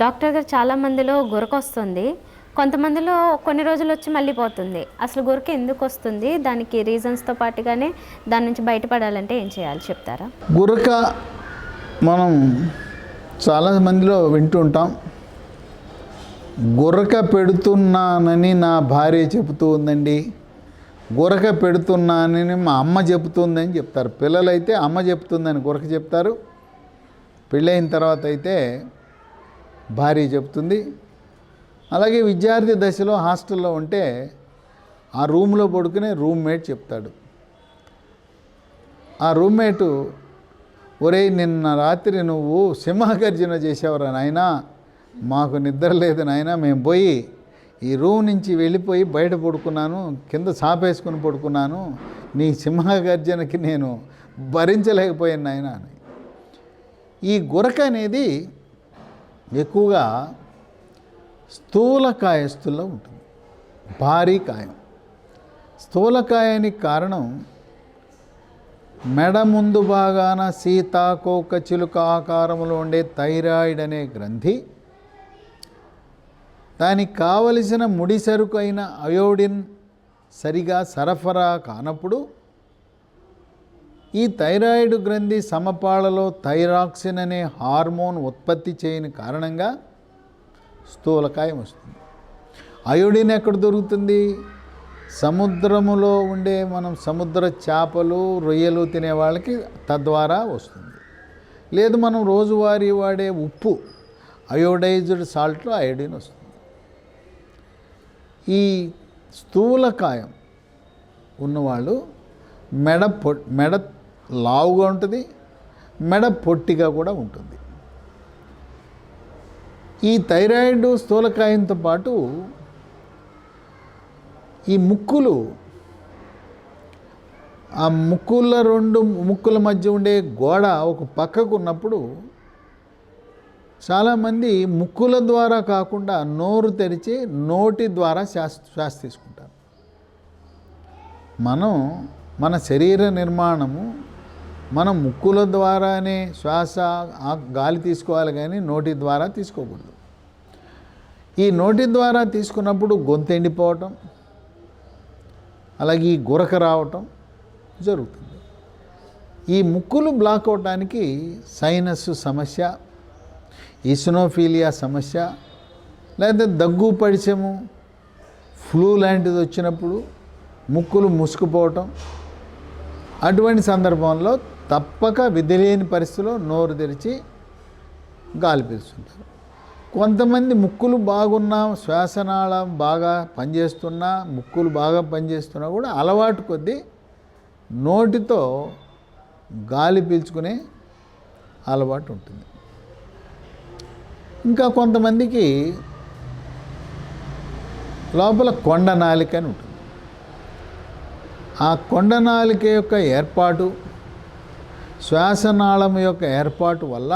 Doctor గారు చాలా మందిలో గురకొస్తుంది. కొంతమందిలో కొన్ని రోజులొచ్చి మళ్ళీ పోతుంది. అసలు గురక ఎందుకొస్తుంది? దానికి రీజన్స్‌తో పాటుగానే దాని నుంచి బయటపడాలంటే ఏం చేయాలి చెప్తారా? గురక మనం చాలా మందిలో వింటూ ఉంటాం. గురక పెడుతున్నానని నా భార్య చెబుతూ ఉందండి, గురక పెడుతున్నానని మా అమ్మ చెబుతుందని చెప్తారు. పిల్లలైతే అమ్మ చెప్తుందని గురక చెప్తారు. పెళ్ళైన తర్వాత అయితే భార్య చెప్తుంది. అలాగే విద్యార్థి దశలో హాస్టల్లో ఉంటే ఆ రూమ్లో పడుకునే రూమ్మేట్ చెప్తాడు. ఆ రూమ్మేటు, ఒరేయ్ నిన్న రాత్రి నువ్వు సింహగర్జన చేసావురా నాయనా, మాకు నిద్ర లేదు నాయనా, మేము పోయి ఈ రూమ్ నుంచి వెళ్ళిపోయి బయట పడుకున్నాను, కింద చాపేసుకుని పడుకున్నాను, నీ సింహగర్జనకి నేను భరించలేకపోయాను నాయనా అని. ఈ గురక అనేది ఎక్కువగా స్థూలకాయస్తుల్లో ఉంటుంది, భారీ కాయం. స్థూలకాయానికి కారణం మెడ ముందు భాగాన సీతాకోక చిలుక ఆకారంలో ఉండే థైరాయిడ్ అనే గ్రంథి, దానికి కావలసిన ముడి సరుకు అయిన అయోడిన్ సరిగా సరఫరా కానప్పుడు ఈ థైరాయిడ్ గ్రంథి సమపాళలో థైరాక్సిన్ అనే హార్మోన్ ఉత్పత్తి చేయని కారణంగా స్థూలకాయం వస్తుంది. అయోడిన్ ఎక్కడ దొరుకుతుంది? సముద్రములో ఉండే మనం సముద్ర చేపలు రొయ్యలు తినే వాళ్ళకి తద్వారా వస్తుంది. లేదు మనం రోజువారీ వాడే ఉప్పు అయోడైజ్డ్ సాల్ట్లో అయోడిన్ వస్తుంది. ఈ స్థూలకాయం ఉన్నవాళ్ళు మెడ లావుగా ఉంటుంది, మెడ పొట్టిగా కూడా ఉంటుంది. ఈ థైరాయిడ్ స్థూలకాయంతో పాటు ఈ ముక్కులు, ఆ రెండు ముక్కుల మధ్య ఉండే గోడ ఒక పక్కకు ఉన్నప్పుడు చాలామంది ముక్కుల ద్వారా కాకుండా నోరు తెరిచి నోటి ద్వారా శ్వాస తీసుకుంటారు. మన శరీర నిర్మాణము మనం ముక్కుల ద్వారానే శ్వాస గాలి తీసుకోవాలి, కానీ నోటి ద్వారా తీసుకోకూడదు. ఈ నోటి ద్వారా తీసుకున్నప్పుడు గొంతు ఎండిపోవటం, అలాగే ఈ గురక రావటం జరుగుతుంది. ఈ ముక్కులు బ్లాక్ అవటానికి సైనస్ సమస్య, ఈసినోఫీలియా సమస్య, లేదా దగ్గు పడిచెము, ఫ్లూ లాంటిది వచ్చినప్పుడు ముక్కులు మూసుకుపోవటం, అటువంటి సందర్భంలో తప్పక విధిలేని పరిస్థితిలో నోరు తెరిచి గాలి పీల్చుంటారు. కొంతమంది ముక్కులు బాగున్నా, శ్వాసనాళం బాగా పనిచేస్తున్నా, ముక్కులు బాగా పనిచేస్తున్నా కూడా అలవాటు కొద్దీ నోటితో గాలి పీల్చుకునే అలవాటు ఉంటుంది. ఇంకా కొంతమందికి లోపల కొండ నాలిక అని ఉంటుంది. ఆ కొండ నాలిక యొక్క ఏర్పాటు, శ్వాసనాళం యొక్క ఏర్పాటు వల్ల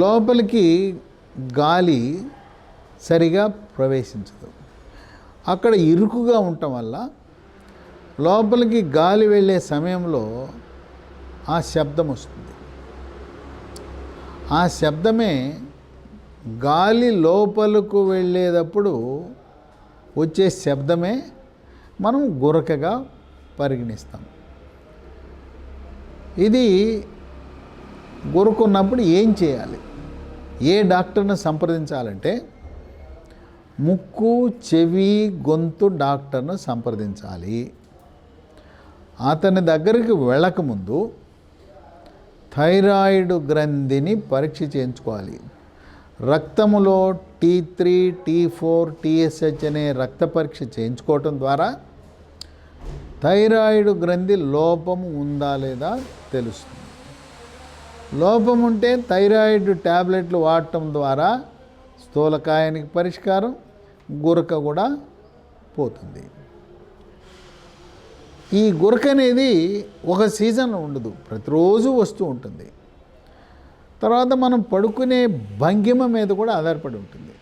లోపలికి గాలి సరిగా ప్రవేశించదు. అక్కడ ఇరుకుగా ఉండటం వల్ల లోపలికి గాలి వెళ్ళే సమయంలో ఆ శబ్దం వస్తుంది. ఆ శబ్దమే గాలి లోపలకు వెళ్ళేటప్పుడు వచ్చే శబ్దమే మనం గురకగా పరిగణిస్తాం. ఇది గురకున్నప్పుడు ఏం చేయాలి? ఏ డాక్టర్ని సంప్రదించాలంటే ముక్కు, చెవి, గొంతు డాక్టర్ను సంప్రదించాలి. అతని దగ్గరికి వెళ్ళకముందు థైరాయిడ్ గ్రంథిని పరీక్ష చేయించుకోవాలి. రక్తములో T3, T4, TSH అనే రక్త పరీక్ష చేయించుకోవటం ద్వారా థైరాయిడ్ గ్రంథి లోపము ఉందా లేదా తెలుస్తుంది. లోపం ఉంటే థైరాయిడ్ ట్యాబ్లెట్లు వాడటం ద్వారా స్థూలకాయానికి పరిష్కారం, గురక కూడా పోతుంది. ఈ గురక అనేది ఒక సీజన్లో ఉండదు, ప్రతిరోజు వస్తూ ఉంటుంది. తర్వాత మనం పడుకునే భంగిమ మీద కూడా ఆధారపడి ఉంటుంది.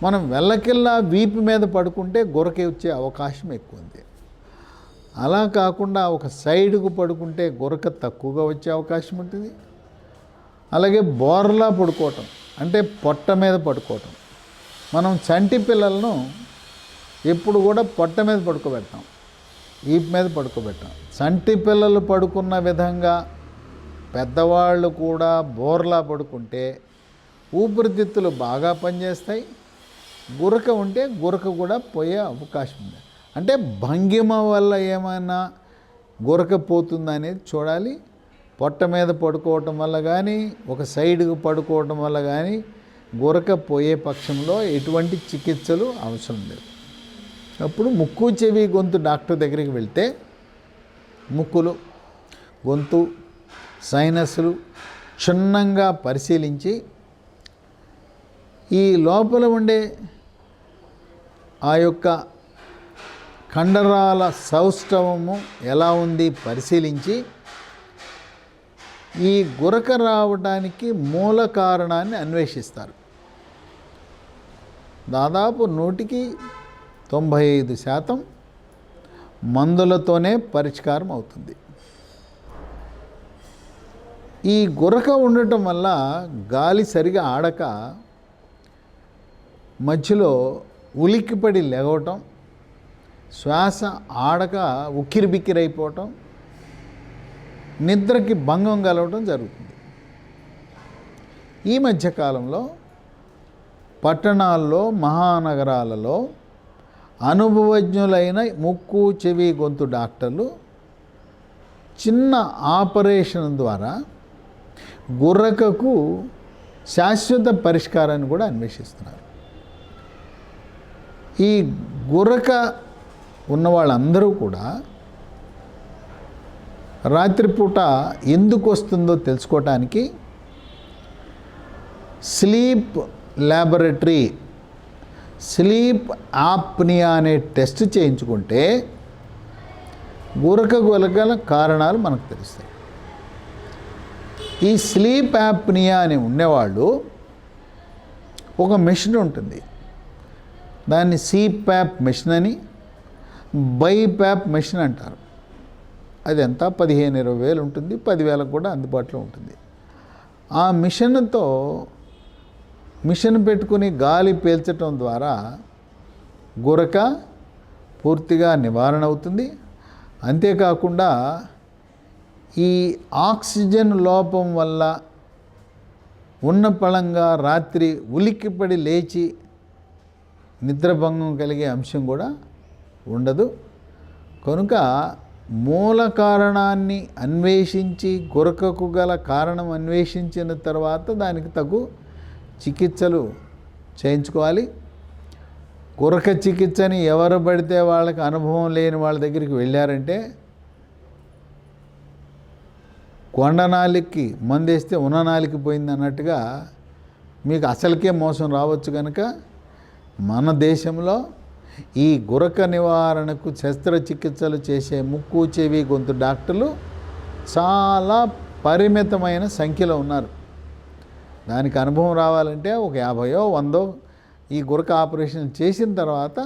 మనం వెళ్ళకిల్లా వీపు మీద పడుకుంటే గురక వచ్చే అవకాశం ఎక్కువ ఉంది. అలా కాకుండా ఒక సైడ్కు పడుకుంటే గురక తక్కువగా వచ్చే అవకాశం ఉంటుంది. అలాగే బోర్లా పడుకోవటం అంటే పొట్ట మీద పడుకోవటం. మనం చంటి పిల్లలను ఎప్పుడు కూడా పొట్ట మీద పడుకోబెడతాం, ఈపు మీద పడుకోబెట్టాం. చంటి పిల్లలు పడుకున్న విధంగా పెద్దవాళ్ళు కూడా బోర్లా పడుకుంటే ఊపిరితిత్తులు బాగా పనిచేస్తాయి. గురక ఉంటే గురక కూడా పోయే అవకాశం ఉంది. అంటే భంగిమ వల్ల ఏమైనా గురక పోతుందా అనేది చూడాలి. పొట్ట మీద పడుకోవటం వల్ల కానీ, ఒక సైడ్కి పడుకోవటం వల్ల కానీ గురక పోయే పక్షంలో ఎటువంటి చికిత్సలు అవసరం లేదు. అప్పుడు ముక్కు చెవి గొంతు డాక్టర్ దగ్గరికి వెళ్తే ముక్కులు, గొంతు, సైనస్లు క్షుణ్ణంగా పరిశీలించి ఈ లోపల ఉండే ఆ యొక్క కండరాల సౌష్ఠవము ఎలా ఉంది పరిశీలించి ఈ గురక రావడానికి మూల కారణాన్ని అన్వేషిస్తారు. దాదాపు 95% మందులతోనే పరిష్కారం అవుతుంది. ఈ గురక ఉండటం వల్ల గాలి సరిగా ఆడక మధ్యలో ఉలిక్కిపడి లేవటం, శ్వాస ఆడక ఉక్కిరిబిక్కిరైపోవటం, నిద్రకి భంగం కలగటం జరుగుతుంది. ఈ మధ్యకాలంలో పట్టణాల్లో, మహానగరాలలో అనుభవజ్ఞులైన ముక్కు చెవి గొంతు డాక్టర్లు చిన్న ఆపరేషన్ ద్వారా గుర్రకకు శాశ్వత పరిష్కారాన్ని కూడా అన్వేషిస్తున్నారు. ఈ గుర్రక ఉన్న వాళ్ళందరూ కూడా రాత్రిపూట ఎందుకు వస్తుందో తెలుసుకోవటానికి స్లీప్ ల్యాబొరేటరీ, స్లీప్ ఆప్నియా అనే టెస్ట్ చేయించుకుంటే గురక గల కారణాలు మనకు తెలుస్తాయి. ఈ స్లీప్ యాప్నియా అని ఉండేవాళ్ళు ఒక మెషిన్ ఉంటుంది, దాన్ని సిప్యాప్ మెషిన్ అని, బైప్యాప్ మెషిన్ అంటారు. అది ఎంత 15-20 వేలు ఉంటుంది, 10,000 కూడా అందుబాటులో ఉంటుంది. ఆ మిషన్ పెట్టుకుని గాలి పీల్చటం ద్వారా గురక పూర్తిగా నివారణ అవుతుంది. అంతేకాకుండా ఈ ఆక్సిజన్ లోపం వల్ల ఉన్న పళంగా రాత్రి ఉలిక్కిపడి లేచి నిద్రభంగం కలిగే అంశం కూడా ఉండదు. కనుక మూల కారణాన్ని అన్వేషించి గురకకు గల కారణం అన్వేషించిన తర్వాత దానికి తగు చికిత్సలు చేయించుకోవాలి. గురక చికిత్సని ఎవరు పడితే వాళ్ళకి అనుభవం లేని వాళ్ళ దగ్గరికి వెళ్ళారంటే కొండనాలికి మందేస్తే ఉన్ననాలికి పోయింది అన్నట్టుగా మీకు అసలుకే మోసం రావచ్చు. కనుక మన దేశంలో ఈ గురక నివారణకు శస్త్రచికిత్సలు చేసే ముక్కు చెవి గొంతు డాక్టర్లు చాలా పరిమితమైన సంఖ్యలో ఉన్నారు. దానికి అనుభవం రావాలంటే ఒక 50-100 ఈ గురక ఆపరేషన్ చేసిన తర్వాత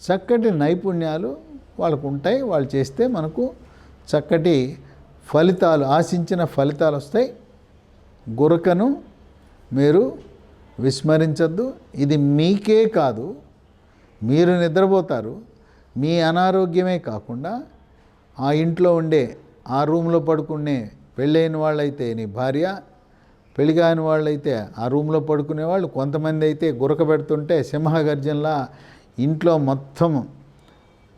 చక్కటి నైపుణ్యాలు వాళ్ళకు ఉంటాయి. వాళ్ళు చేస్తే మనకు చక్కటి ఫలితాలు, ఆశించిన ఫలితాలు వస్తాయి. గురకను మీరు విస్మరించద్దు. ఇది మీకే కాదు, మీరు నిద్రపోతారు, మీ అనారోగ్యమే కాకుండా ఆ ఇంట్లో ఉండే, ఆ రూమ్లో పడుకునే పెళ్ళైన వాళ్ళైతే నీ భార్య, పెళ్లి కాని వాళ్ళైతే ఆ రూమ్లో పడుకునే వాళ్ళు, కొంతమంది అయితే గురక పెడుతుంటే సింహగర్జనలా ఇంట్లో మొత్తం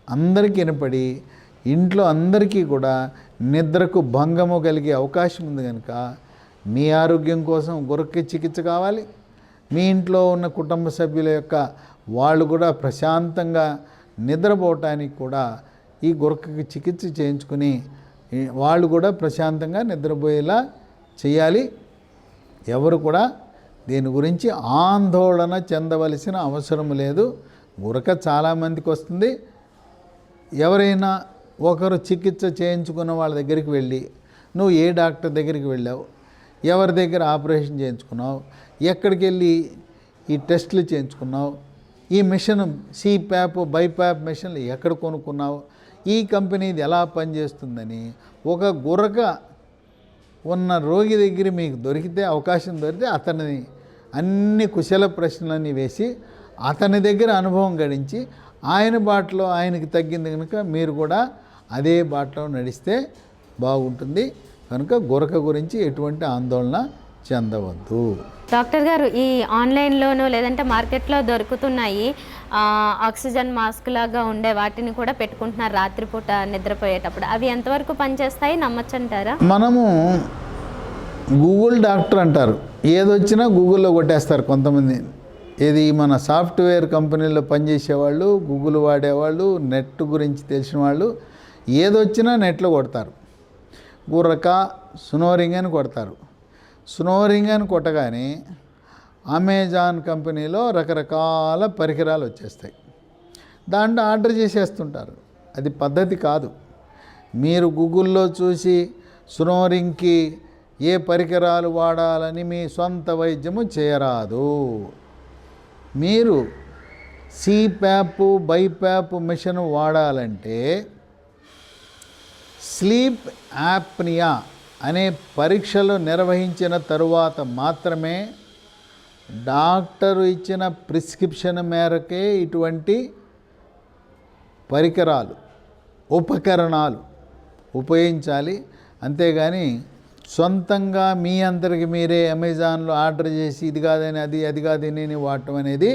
అందరికీ వినపడి ఇంట్లో అందరికీ కూడా నిద్రకు భంగము కలిగే అవకాశం ఉంది. కనుక మీ ఆరోగ్యం కోసం గురక చికిత్స కావాలి. మీ ఇంట్లో ఉన్న కుటుంబ సభ్యుల యొక్క వాళ్ళు కూడా ప్రశాంతంగా నిద్రపోవటానికి కూడా ఈ గురకకి చికిత్స చేయించుకుని వాళ్ళు కూడా ప్రశాంతంగా నిద్రపోయేలా చేయాలి. ఎవరు కూడా దీని గురించి ఆందోళన చెందవలసిన అవసరం లేదు. గురక చాలామందికి వస్తుంది. ఎవరైనా ఒకరు చికిత్స చేయించుకున్న వాళ్ళ దగ్గరికి వెళ్ళి, నువ్వు ఏ డాక్టర్ దగ్గరికి వెళ్ళావు, ఎవరి దగ్గర ఆపరేషన్ చేయించుకున్నావు, ఎక్కడికి వెళ్ళి ఈ టెస్టులు చేయించుకున్నావు, ఈ మిషన్ సిప్యాప్ బైప్యాప్ మిషన్లు ఎక్కడ కొనుక్కున్నావు, ఈ కంపెనీది ఎలా పనిచేస్తుందని ఒక గురక ఉన్న రోగి దగ్గర మీకు దొరికితే అవకాశం దొరికితే అతని అన్ని కుశల ప్రశ్నలన్నీ వేసి అతని దగ్గర అనుభవం గడించి ఆయన బాటలో ఆయనకి తగ్గింది కనుక మీరు కూడా అదే బాటలో నడిస్తే బాగుంటుంది. కనుక గురక గురించి ఎటువంటి ఆందోళన చెందవద్దు. డాక్టర్ గారు, ఈ ఆన్లైన్లోనూ లేదంటే మార్కెట్లో దొరుకుతున్నాయి ఆక్సిజన్ మాస్క్ లాగా ఉండే వాటిని కూడా పెట్టుకుంటున్నారు రాత్రిపూట నిద్రపోయేటప్పుడు. అవి ఎంతవరకు పనిచేస్తాయి, నమ్మచ్చంటారా? మనము గూగుల్ డాక్టర్ అంటారు, ఏదొచ్చినా గూగుల్లో కొట్టేస్తారు కొంతమంది. ఇది మన సాఫ్ట్వేర్ కంపెనీలో పనిచేసేవాళ్ళు, గూగుల్ వాడేవాళ్ళు, నెట్ గురించి తెలిసిన వాళ్ళు ఏదొచ్చినా నెట్లో కొడతారు. గుర్రక స్నోరింగ్ అని కొడతారు. స్నోరింగ్ అని కొట్టగానే అమెజాన్ కంపెనీలో రకరకాల పరికరాలు వచ్చేస్తాయి. దాంట్లో ఆర్డర్ చేసేస్తుంటారు. అది పద్ధతి కాదు. మీరు గూగుల్లో చూసి స్నోరింగ్కి ఏ పరికరాలు వాడాలని మీ సొంత వైద్యము చేయరాదు. మీరు సిప్యాప్ బైప్యాప్ మిషన్ వాడాలంటే స్లీప్ యాప్నియా అనే పరీక్షలు నిర్వహించిన తరువాత మాత్రమే డాక్టరు ఇచ్చిన ప్రిస్క్రిప్షన్ మేరకే ఇటువంటి పరికరాలు ఉపకరణాలు ఉపయోగించాలి. అంతేగాని సొంతంగా మీ అందరికి మీరే అమెజాన్లో ఆర్డర్ చేసి ఇది కాదని అది కాదని వాడటం అనేది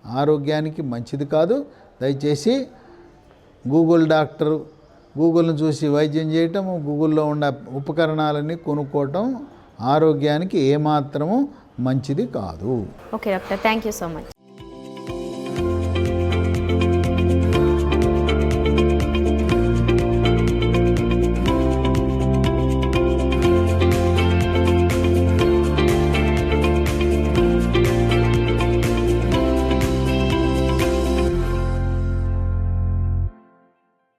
ఆరోగ్యానికి మంచిది కాదు. దయచేసి గూగుల్ డాక్టరు గూగుల్ని చూసి వైద్యం చేయటం, గూగుల్లో ఉన్న ఉపకరణాలన్నీ కొనుక్కోవటం ఆరోగ్యానికి ఏమాత్రము మంచిది కాదు. Okay doctor, thank you so much.